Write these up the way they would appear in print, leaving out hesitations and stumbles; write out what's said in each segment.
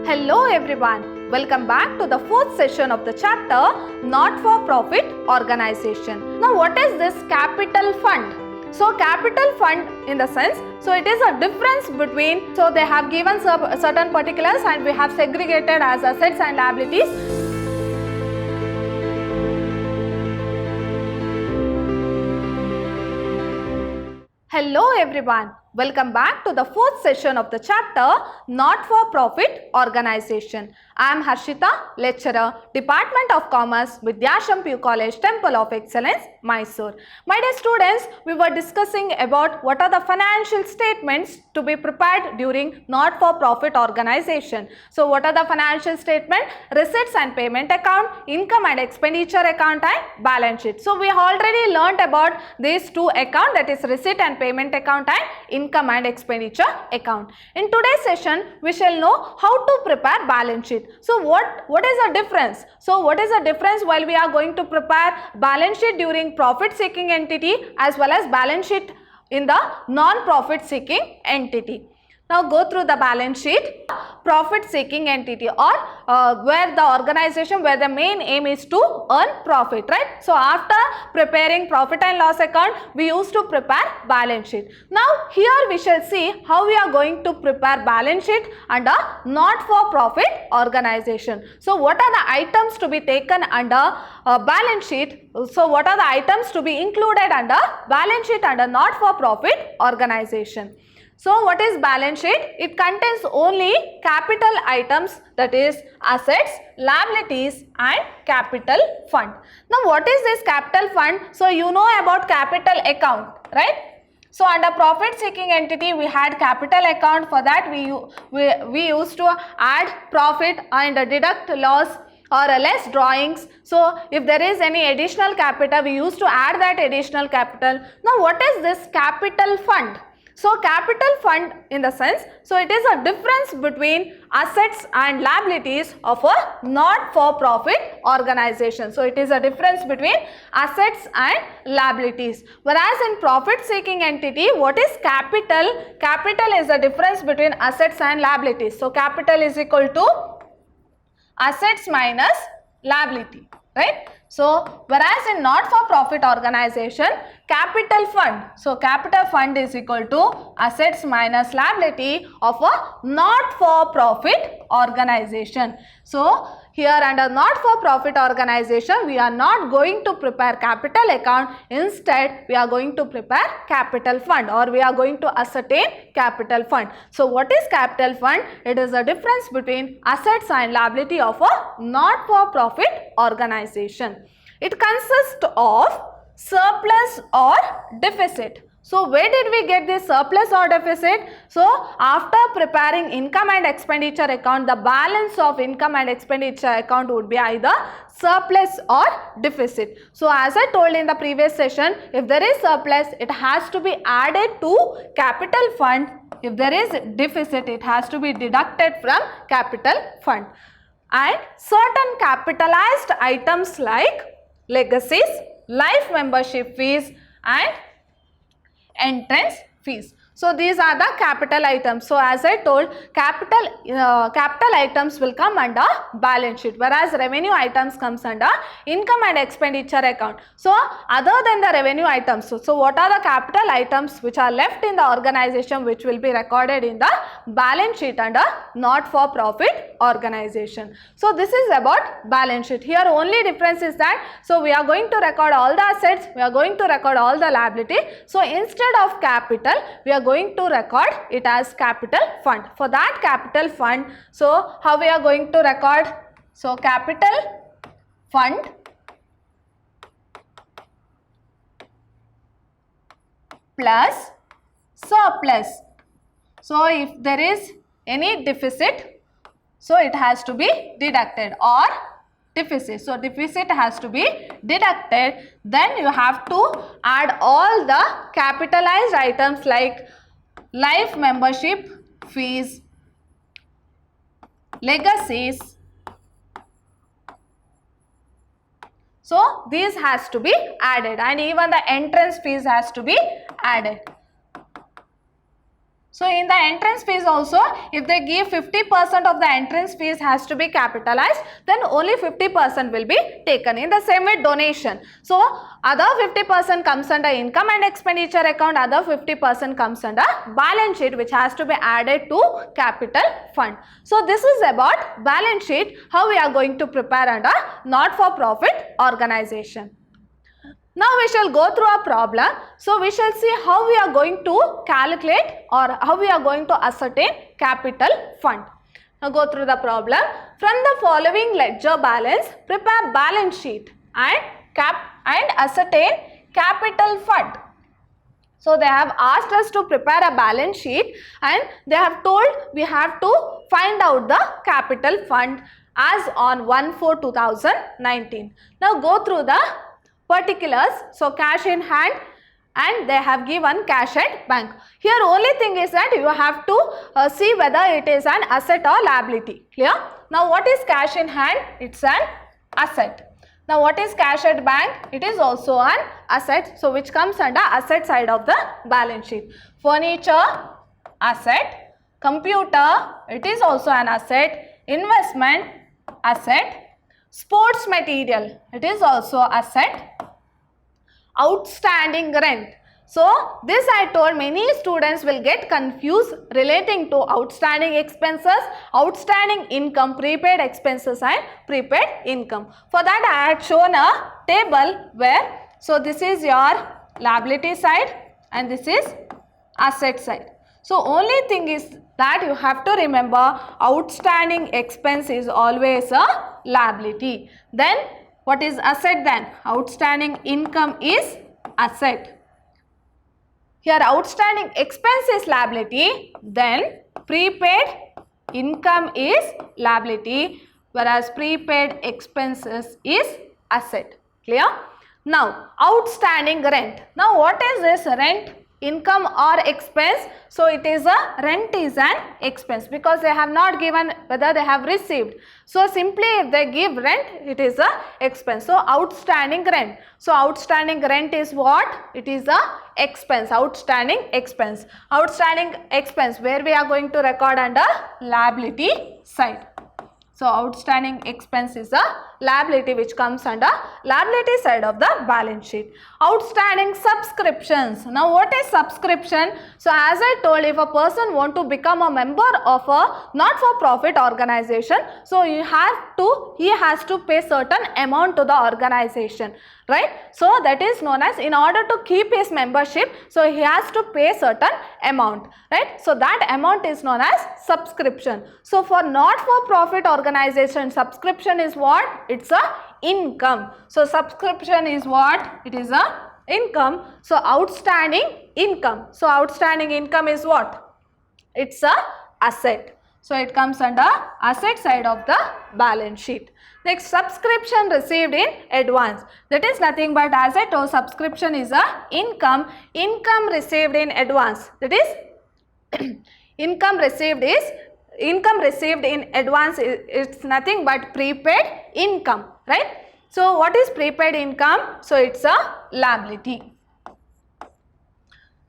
Hello everyone, welcome back to the fourth session of the chapter Not-for-Profit Organization. Now what is this capital fund? So capital fund in the sense, so it is a difference between, so they have given certain particulars and we have segregated as assets and liabilities. Hello everyone, welcome back to the fourth session of the chapter Not-for-Profit Organization. I am Harshita, lecturer, Department of Commerce, Vidyashram PU College, Temple of Excellence, Mysore. My dear students, we were discussing about what are the financial statements to be prepared during not-for-profit organization. So what are the financial statements? Receipts and payment account, income and expenditure account and balance sheet. So we already learnt about these two accounts, that is receipt and payment account and income and expenditure account. In today's session, we shall know how to prepare balance sheet. So what is the difference? So what is the difference while we are going to prepare balance sheet during profit seeking entity as well as balance sheet in the non-profit seeking entity? Now go through the balance sheet. Profit seeking entity or where the organization, where the main aim is to earn profit, right? So after preparing profit and loss account, we used to prepare balance sheet. Now here we shall see how we are going to prepare balance sheet under not-for-profit organization. So what are the items to be taken under balance sheet? So what are the items to be included under balance sheet under not-for-profit organization? So what is balance sheet? It contains only capital items, that is assets, liabilities and capital fund. Now what is this capital fund? So you know about capital account, right? So under profit seeking entity we had capital account. For that we used to add profit and deduct loss or less drawings. So if there is any additional capital, we used to add that additional capital. Now what is this capital fund? So capital fund in the sense, so it is a difference between assets and liabilities of a not-for-profit organization. So it is a difference between assets and liabilities. Whereas in profit seeking entity, what is capital? Capital is the difference between assets and liabilities. So capital is equal to assets minus liability, right? So whereas in not-for-profit organization, capital fund, so capital fund is equal to assets minus liability of a not-for-profit organization. So here under not-for-profit organization, we are not going to prepare capital account. Instead, we are going to prepare capital fund, or we are going to ascertain capital fund. So what is capital fund? It is the difference between assets and liability of a not-for-profit organization. It consists of surplus or deficit. So where did we get this surplus or deficit? So after preparing income and expenditure account, the balance of income and expenditure account would be either surplus or deficit. So as I told in the previous session, if there is surplus, it has to be added to capital fund. If there is deficit, it has to be deducted from capital fund. And certain capitalized items like legacies, life membership fees and entrance fees. So these are the capital items. So as I told, capital items will come under balance sheet, whereas revenue items comes under income and expenditure account. So other than the revenue items, so what are the capital items which are left in the organization which will be recorded in the balance sheet under not-for-profit organization? So this is about balance sheet. Here only difference is that, so we are going to record all the assets, we are going to record all the liability. So instead of capital, we are going to record it as capital fund. For that capital fund, so how we are going to record? So capital fund plus surplus. So if there is any deficit, so it has to be deducted, or deficit. So deficit has to be deducted. Then you have to add all the capitalized items like life membership fees, legacies. So these has to be added, and even the entrance fees has to be added. So in the entrance fees also, if they give 50% of the entrance fees has to be capitalized, then only 50% will be taken. In the same way, donation. So other 50% comes under income and expenditure account, other 50% comes under balance sheet, which has to be added to capital fund. So this is about balance sheet, how we are going to prepare under not-for-profit organization. Now we shall go through a problem. So we shall see how we are going to calculate or how we are going to ascertain capital fund. Now go through the problem. From the following ledger balance, prepare balance sheet and ascertain capital fund. So they have asked us to prepare a balance sheet and they have told we have to find out the capital fund as on 1/4/2019. Now go through the particulars. So cash in hand and they have given cash at bank. Here only thing is that you have to see whether it is an asset or liability. Clear? Now what is cash in hand? It's an asset. Now what is cash at bank? It is also an asset. So which comes under asset side of the balance sheet. Furniture, asset. Computer, it is also an asset. Investment, asset. Sports material, it is also asset. Outstanding rent. So this I told many students will get confused relating to outstanding expenses, outstanding income, prepaid expenses and prepaid income. For that I had shown a table where, so this is your liability side and this is asset side. So only thing is that you have to remember outstanding expense is always a liability. Then what is asset then? Outstanding income is asset. Here outstanding expense is liability, then prepaid income is liability, whereas prepaid expenses is asset. Clear? Now outstanding rent. Now what is this rent? Income or expense? So it is a rent is an expense because they have not given whether they have received. So simply if they give rent, it is a expense. So outstanding rent. So outstanding rent is what? It is a expense. Outstanding expense. Outstanding expense where we are going to record under liability side. So outstanding expense is a liability which comes under liability side of the balance sheet. Outstanding subscriptions. Now what is subscription? So as I told, if a person want to become a member of a not-for-profit organization, so he has to pay certain amount to the organization, right? So that is known as, in order to keep his membership, so he has to pay certain amount, right? So that amount is known as subscription. So for not-for-profit organization, subscription is what? It's a income. So subscription is what? It is a income. So outstanding income. So outstanding income is what? It's a asset. So it comes under asset side of the balance sheet. Next, subscription received in advance. That is nothing but, as I told, subscription is a income. Income received in advance. That is income received in advance. It's nothing but prepaid income, right? So what is prepaid income? So it's a liability.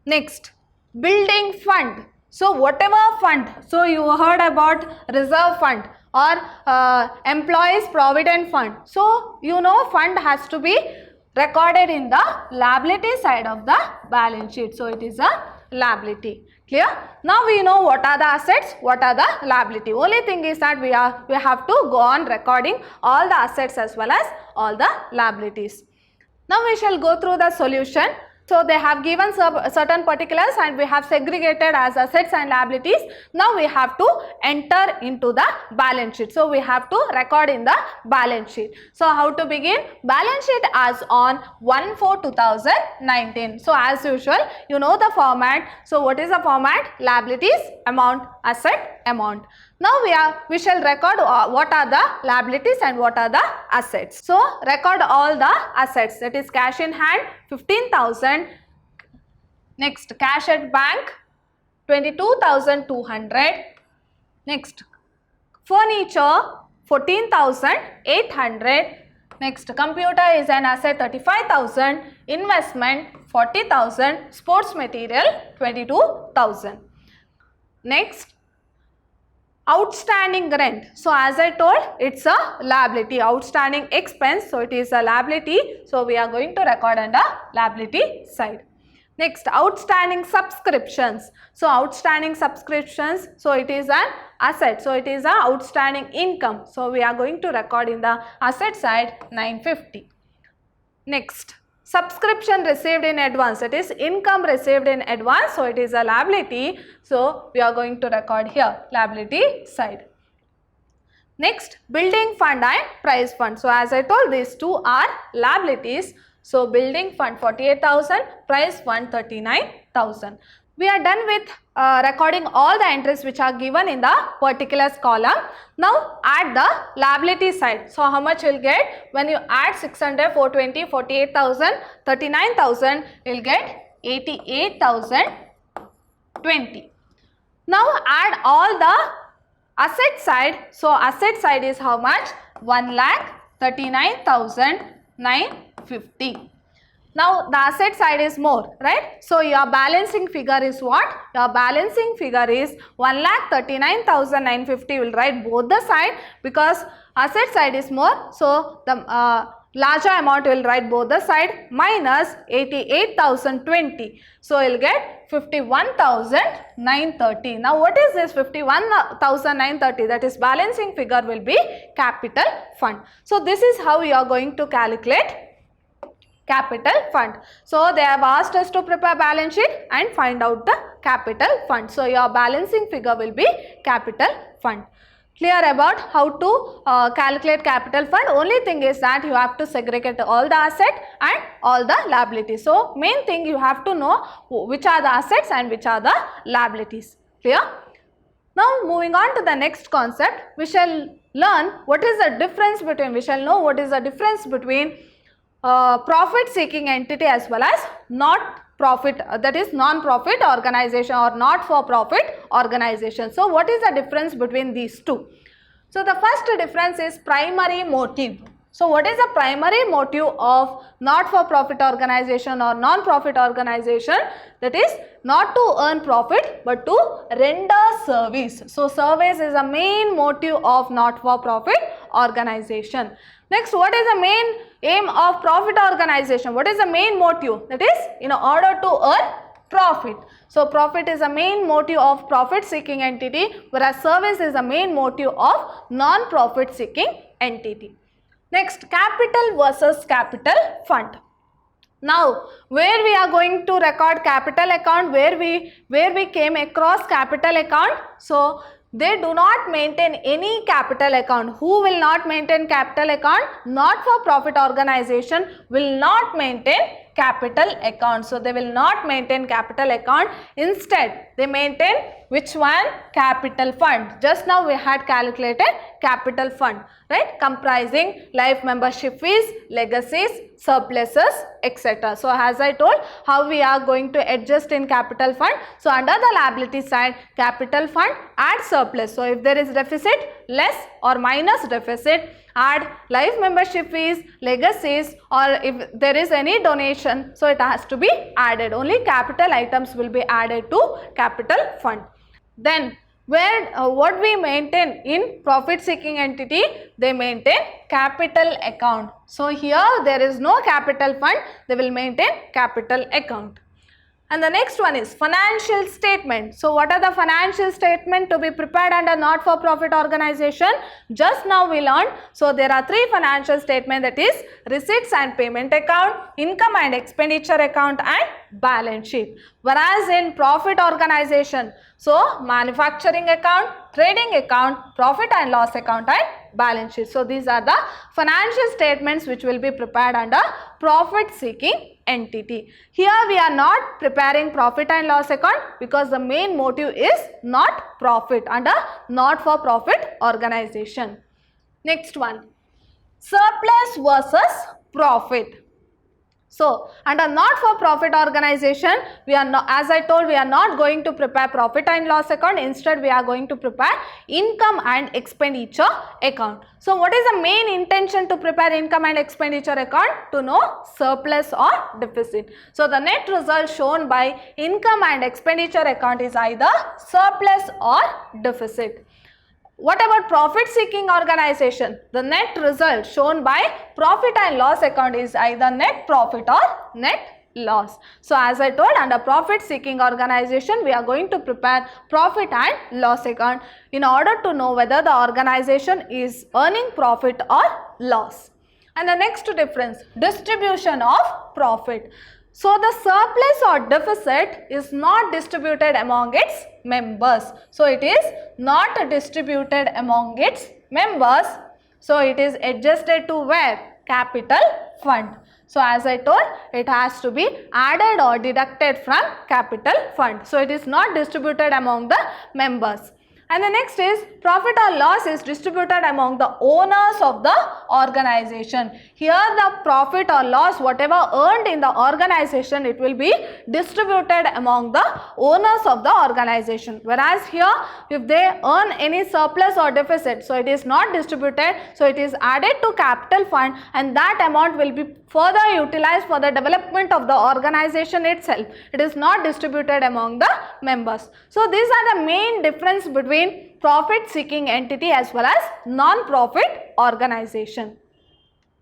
Next, building fund. So whatever fund, so you heard about reserve fund or employees provident fund. So you know fund has to be recorded in the liability side of the balance sheet. So it is a liability. Clear? Now we know what are the assets, what are the liability. Only thing is that we have to go on recording all the assets as well as all the liabilities. Now we shall go through the solution. So they have given certain particulars and we have segregated as assets and liabilities. Now we have to enter into the balance sheet. So we have to record in the balance sheet. So how to begin? Balance sheet as on 1/4/2019. So as usual, you know the format. So what is the format? Liabilities, amount, asset, amount. Now we shall record what are the liabilities and what are the assets. So record all the assets, that is cash in hand 15,000. Next, cash at bank 22,200. Next, furniture 14,800. Next, computer is an asset 35,000. Investment 40,000. Sports material 22,000. Next, outstanding rent. So as I told, it's a liability. Outstanding expense, so it is a liability. So we are going to record under liability side. Next, outstanding subscriptions. So outstanding subscriptions, so it is an asset. So it is a outstanding income. So we are going to record in the asset side 950. Next, subscription received in advance, that is income received in advance, so it is a liability, so we are going to record here liability side. Next, building fund and prize fund. So as I told, these two are liabilities. So building fund 48,000, prize fund 39,000. We are done with recording all the entries which are given in the particulars column. Now add the liability side. So how much you will get? When you add 600, 420, 48,000, 39,000, you will get 88,020. Now add all the asset side. So asset side is how much? 1,39,950. Now the asset side is more, right? So your balancing figure is what? Your balancing figure is 1,39,950. Will write both the side because asset side is more. So the larger amount will write both the side minus 88,020. So you will get 51,930. Now what is this 51,930? That is balancing figure will be capital fund. So this is how you are going to calculate capital fund. So they have asked us to prepare balance sheet and find out the capital fund. So your balancing figure will be capital fund. Clear about how to calculate capital fund? Only thing is that you have to segregate all the asset and all the liabilities. So main thing you have to know which are the assets and which are the liabilities. Clear? Now moving on to the next concept, we shall learn what is the difference between, profit seeking entity as well as not profit, that is non-profit organization or not for profit organization. So what is the difference between these two? So the first difference is primary motive. So what is the primary motive of not for profit organization or non-profit organization? That is not to earn profit but to render service. So service is a main motive of not for profit organization. Next, what is the main aim of profit organization? What is the main motive? That is in order to earn profit. So profit is a main motive of profit seeking entity, whereas service is a main motive of non-profit seeking entity. Next, capital versus capital fund. Now where we are going to record capital account, where we came across capital account. So they do not maintain any capital account. Who will not maintain capital account? Not for profit organization will not maintain capital account. So they will not maintain capital account. Instead they maintain which one? Capital fund. Just now we had calculated capital fund, right? Comprising life membership fees, legacies, surpluses, etc. So as I told, how we are going to adjust in capital fund. So under the liability side, capital fund, add surplus. So if there is deficit, less or minus deficit, add life membership fees, legacies, or if there is any donation, so it has to be added. Only capital items will be added to capital fund. Then what we maintain in profit seeking entity, they maintain capital account. So here there is no capital fund, they will maintain capital account. And the next one is financial statement. So what are the financial statement to be prepared under not for profit organization? Just now we learned. So there are three financial statement, that is receipts and payment account, income and expenditure account, and balance sheet. Whereas in profit organization, so manufacturing account, trading account, profit and loss account, and balance sheet. So these are the financial statements which will be prepared under profit seeking entity. Here we are not preparing profit and loss account because the main motive is not profit under not for profit organization. Next one, surplus versus profit. So, under not-for-profit organization, we are not, as I told, we are not going to prepare profit and loss account. Instead, we are going to prepare income and expenditure account. So, what is the main intention to prepare income and expenditure account? To know surplus or deficit. So, the net result shown by income and expenditure account is either surplus or deficit. What about profit seeking organization? The net result shown by profit and loss account is either net profit or net loss. So, as I told, under profit seeking organization, we are going to prepare profit and loss account in order to know whether the organization is earning profit or loss. And the next difference, distribution of profit. So, the surplus or deficit is not distributed among its members. So, it is not distributed among its members. So, it is adjusted to where? Capital fund. So, as I told, it has to be added or deducted from capital fund. So, it is not distributed among the members. And the next is profit or loss is distributed among the owners of the organization. Here the profit or loss whatever earned in the organization, it will be distributed among the owners of the organization. Whereas here if they earn any surplus or deficit, so it is not distributed, so it is added to capital fund and that amount will be further utilized for the development of the organization itself. It is not distributed among the members. So these are the main difference between profit seeking entity as well as non-profit organization.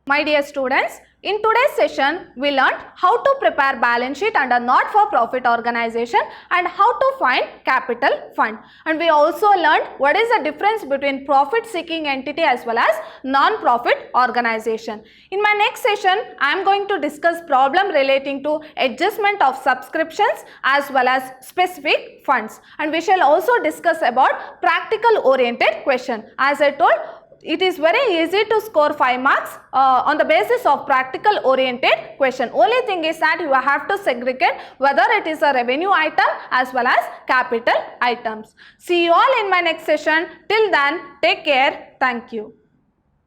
My dear students, in today's session, we learned how to prepare balance sheet under not-for-profit organization and how to find capital fund. And we also learned what is the difference between profit-seeking entity as well as non-profit organization. In my next session, I am going to discuss problem relating to adjustment of subscriptions as well as specific funds. And we shall also discuss about practical-oriented question. As I told, it is very easy to score 5 marks on the basis of practical oriented question. Only thing is that you have to segregate whether it is a revenue item as well as capital items. See you all in my next session. Till then, take care. Thank you.